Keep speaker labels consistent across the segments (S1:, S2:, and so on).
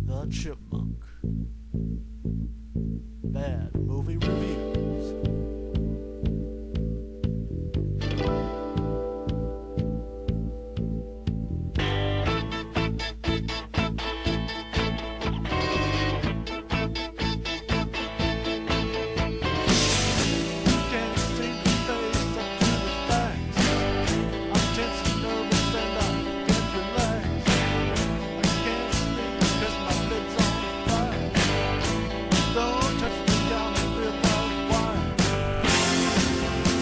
S1: The Chipmunk. Bad movie reviews.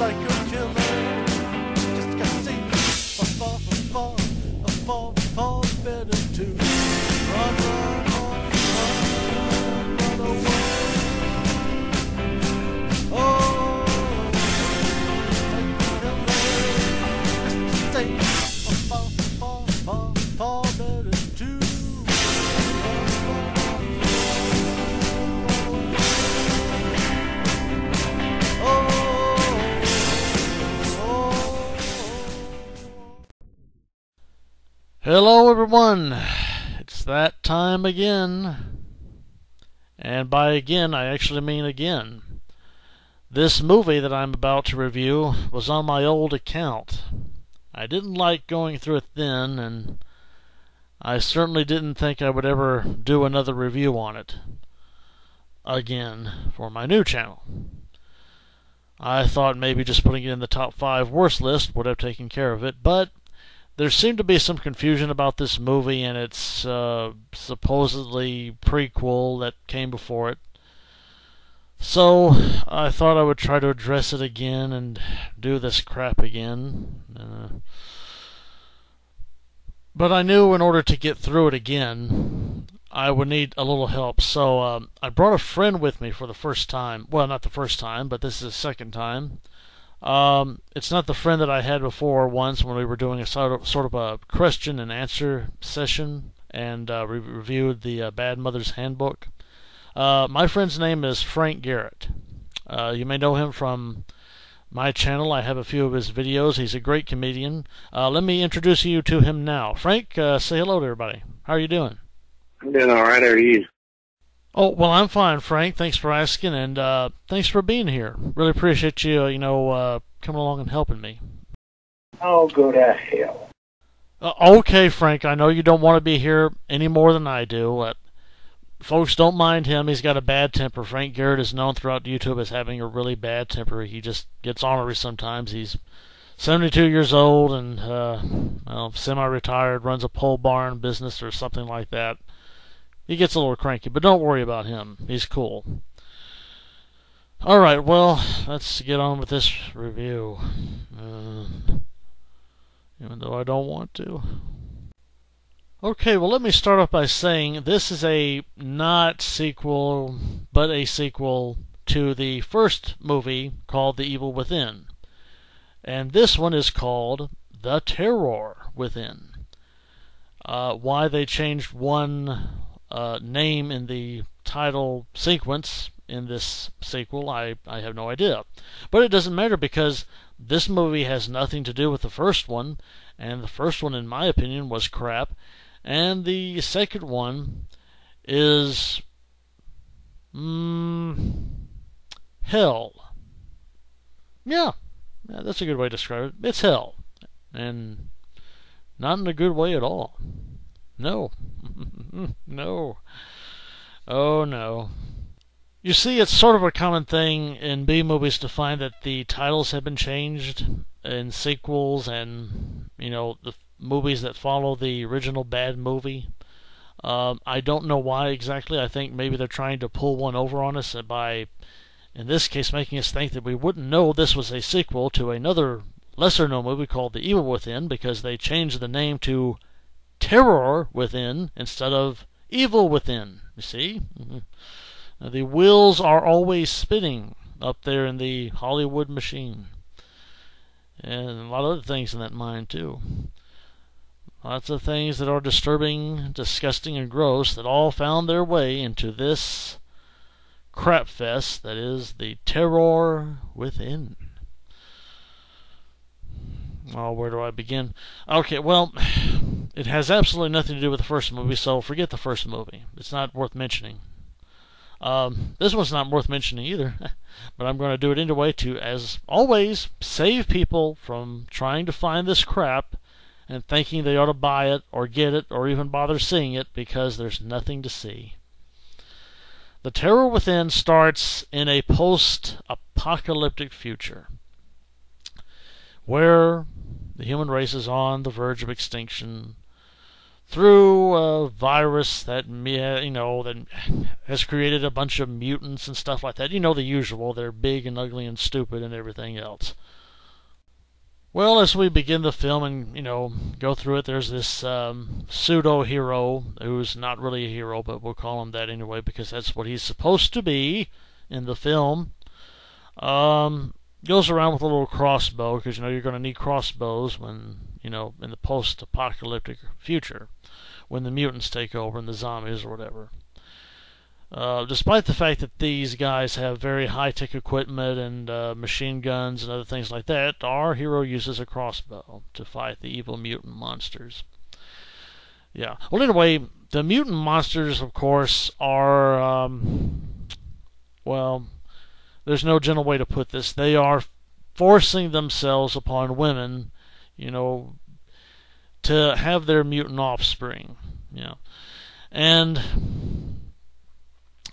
S1: Psycho killer, just got seen. Fall, better to run, run away. Oh, psycho killer, just fall, better to Hello everyone, it's that time again, and by again I actually mean again. This movie that I'm about to review was on my old account. I didn't like going through it then, and I certainly didn't think I would ever do another review on it again for my new channel. I thought maybe just putting it in the top 5 worst list would have taken care of it, but there seemed to be some confusion about this movie and its supposedly prequel that came before it. So I thought I would try to address it again and do this crap again. But I knew in order to get through it again, I would need a little help. So I brought a friend with me for the first time. Well, not the first time, but this is the second time. It's not the friend that I had before once when we were doing a sort of a question and answer session and we reviewed the Bad Mother's Handbook. My friend's name is Frank Garrett. You may know him from my channel. I have a few of his videos. He's a great comedian. Let me introduce you to him now. Frank, say hello to everybody. How are you doing?
S2: I'm doing all right. How are you?
S1: Oh, well, I'm fine, Frank. Thanks for asking, and thanks for being here. Really appreciate you, coming along and helping me.
S2: Oh, go to hell.
S1: Okay, Frank, I know you don't want to be here any more than I do. Folks, don't mind him. He's got a bad temper. Frank Garrett is known throughout YouTube as having a really bad temper. He just gets ornery sometimes. He's 72 years old and semi-retired, runs a pole barn business or something like that. He gets a little cranky, but don't worry about him. He's cool. Alright, well, let's get on with this review. Even though I don't want to. Okay, well, let me start off by saying this is a not sequel, but a sequel to the first movie called The Evil Within. And this one is called The Terror Within. Why they changed one name in the title sequence in this sequel, I have no idea. But it doesn't matter because this movie has nothing to do with the first one, and the first one, in my opinion, was crap, and the second one is hell. Yeah, that's a good way to describe it. It's hell, and not in a good way at all. No. No. Oh, no. You see, it's sort of a common thing in B-movies to find that the titles have been changed in sequels and, the movies that follow the original bad movie. I don't know why exactly. I think maybe they're trying to pull one over on us by, in this case, making us think that we wouldn't know this was a sequel to another lesser-known movie called The Evil Within because they changed the name to Terror Within instead of Evil Within. You see? Now, the wheels are always spinning up there in the Hollywood machine. And a lot of other things in that mind, too. Lots of things that are disturbing, disgusting, and gross that all found their way into this crap fest that is The Terror Within. Oh, where do I begin? Okay, well, it has absolutely nothing to do with the first movie, so forget the first movie. It's not worth mentioning. This one's not worth mentioning either, but I'm going to do it anyway to, as always, save people from trying to find this crap and thinking they ought to buy it or get it or even bother seeing it because there's nothing to see. The Terror Within starts in a post-apocalyptic future where the human race is on the verge of extinction through a virus that that has created a bunch of mutants and stuff like that. You know the usual. They're big and ugly and stupid and everything else. Well, as we begin the film and go through it, there's this pseudo-hero who's not really a hero, but we'll call him that anyway because that's what he's supposed to be in the film. Goes around with a little crossbow because you're going to need crossbows when in the post-apocalyptic future when the mutants take over and the zombies or whatever. Despite the fact that these guys have very high-tech equipment and machine guns and other things like that, our hero uses a crossbow to fight the evil mutant monsters. Yeah. Well, anyway, the mutant monsters, of course, are, there's no gentle way to put this. They are forcing themselves upon women, to have their mutant offspring. And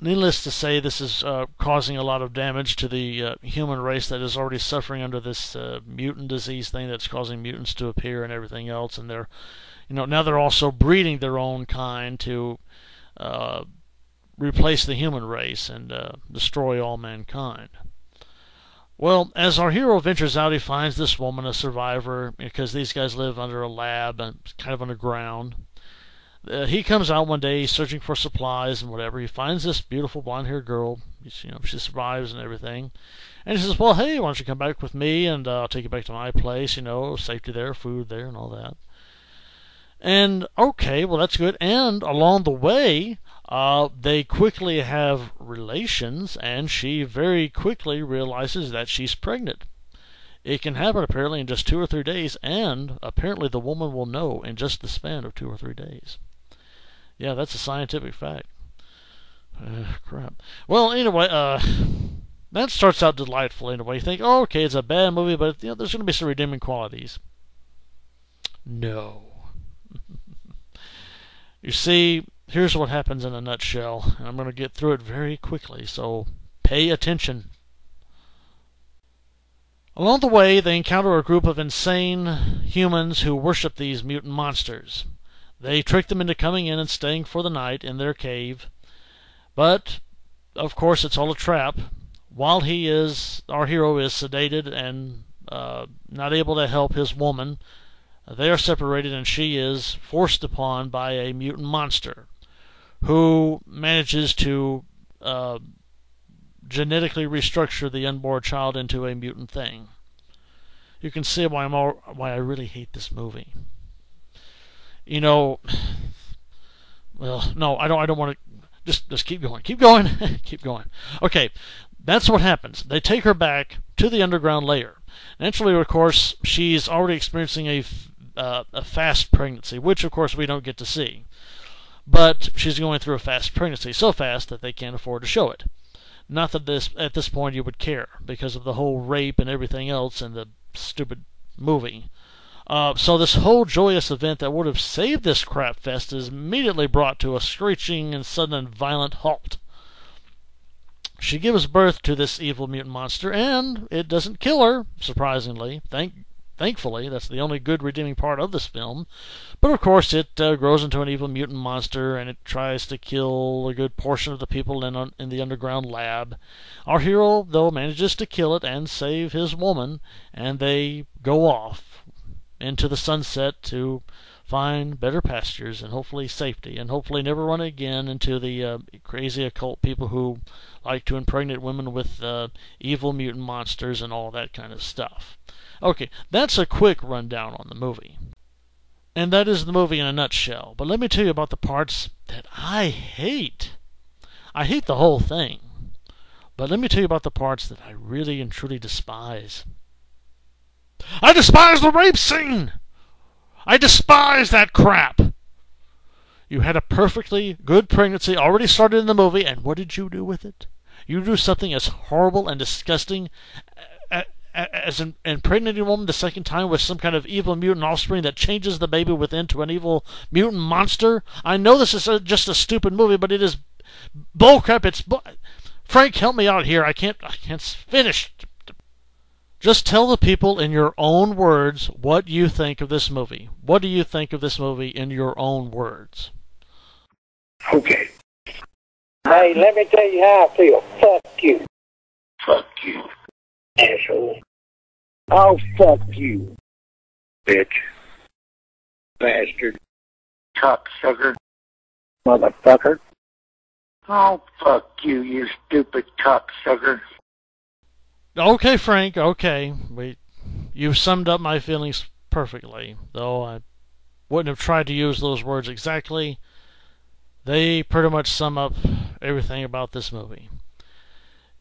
S1: needless to say, this is causing a lot of damage to the human race that is already suffering under this mutant disease thing that's causing mutants to appear and everything else. And they're, now they're also breeding their own kind to replace the human race and destroy all mankind. Well, as our hero ventures out, he finds this woman, a survivor, because these guys live under a lab and kind of underground. He comes out one day, he's searching for supplies and whatever. He finds this beautiful blonde-haired girl. She survives and everything. And he says, well, hey, why don't you come back with me and I'll take you back to my place, safety there, food there, and all that. And, okay, well, that's good. And along the way, they quickly have relations, and she very quickly realizes that she's pregnant. It can happen, apparently, in just 2 or 3 days, and apparently the woman will know in just the span of 2 or 3 days. Yeah, that's a scientific fact. Crap. Well, anyway, that starts out delightful anyway. You think, oh, okay, it's a bad movie, but there's going to be some redeeming qualities. No. You see, here's what happens in a nutshell, and I'm going to get through it very quickly, so pay attention. Along the way, they encounter a group of insane humans who worship these mutant monsters. They trick them into coming in and staying for the night in their cave, but, of course, it's all a trap. While our hero is sedated and not able to help his woman, they are separated, and she is forced upon by a mutant monster who manages to genetically restructure the unborn child into a mutant thing. You can see why I really hate this movie. Well, no, I don't want to. Just keep going, keep going. Keep going. Okay, that's what happens. They take her back to the underground layer. Naturally, of course, she's already experiencing a fast pregnancy, which, of course, we don't get to see. But she's going through a fast pregnancy, so fast that they can't afford to show it. Not that at this point you would care, because of the whole rape and everything else in the stupid movie. So this whole joyous event that would have saved this crap fest is immediately brought to a screeching and sudden and violent halt. She gives birth to this evil mutant monster, and it doesn't kill her, surprisingly. Thankfully, that's the only good redeeming part of this film. But of course, it grows into an evil mutant monster, and it tries to kill a good portion of the people in the underground lab. Our hero, though, manages to kill it and save his woman, and they go off into the sunset to find better pastures and hopefully safety, and hopefully never run again into the crazy occult people who like to impregnate women with evil mutant monsters and all that kind of stuff. Okay, that's a quick rundown on the movie. And that is the movie in a nutshell. But let me tell you about the parts that I hate. I hate the whole thing. But let me tell you about the parts that I really and truly despise. I despise the rape scene! I despise that crap! You had a perfectly good pregnancy already started in the movie, and what did you do with it? You do something as horrible and disgusting as impregnating a woman the second time with some kind of evil mutant offspring that changes the baby within to an evil mutant monster. I know this is just a stupid movie, but it is bullcrap. Frank, help me out here. I can't finish. Just tell the people in your own words what you think of this movie. What do you think of this movie in your own words?
S2: Okay.
S3: Hey, let me tell you how I feel. Fuck you.
S2: Fuck you, asshole.
S3: Oh, fuck you.
S2: Bitch. Bastard. Cocksucker.
S3: Motherfucker.
S2: Oh, fuck you, you stupid cocksucker.
S1: Okay, Frank, okay. You summed up my feelings perfectly, though I wouldn't have tried to use those words exactly. They pretty much sum up everything about this movie.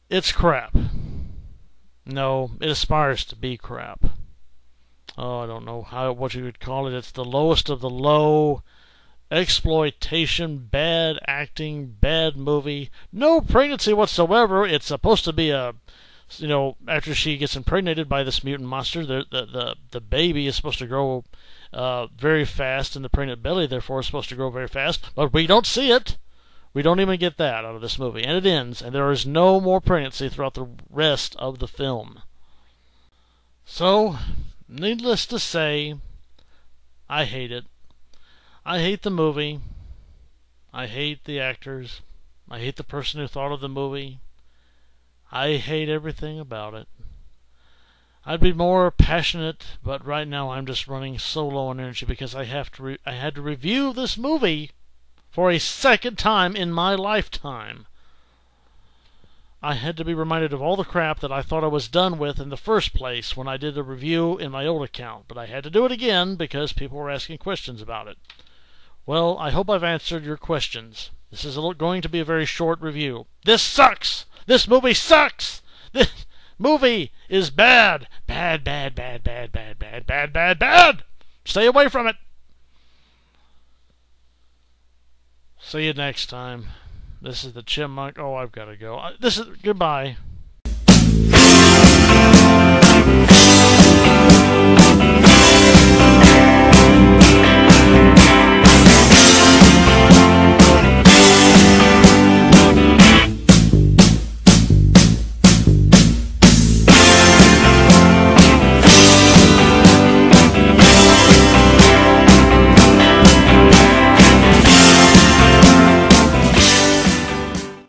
S1: It's crap. No, it aspires to be crap. Oh, I don't know what you would call it. It's the lowest of the low. Exploitation, bad acting, bad movie. No pregnancy whatsoever. It's supposed to be after she gets impregnated by this mutant monster, the baby is supposed to grow very fast in the pregnant belly, therefore it's supposed to grow very fast. But we don't see it. We don't even get that out of this movie. And it ends, and there is no more pregnancy throughout the rest of the film. So, needless to say, I hate it. I hate the movie. I hate the actors. I hate the person who thought of the movie. I hate everything about it. I'd be more passionate, but right now I'm just running so low on energy because I had to review this movie for a second time in my lifetime. I had to be reminded of all the crap that I thought I was done with in the first place when I did a review in my old account, but I had to do it again because people were asking questions about it. Well, I hope I've answered your questions. This is going to be a very short review. This sucks! This movie sucks! This movie is bad! Bad, bad, bad, bad, bad, bad, bad, bad, bad! Stay away from it! See you next time. This is the Chipmunk. Oh, I've got to go. Goodbye.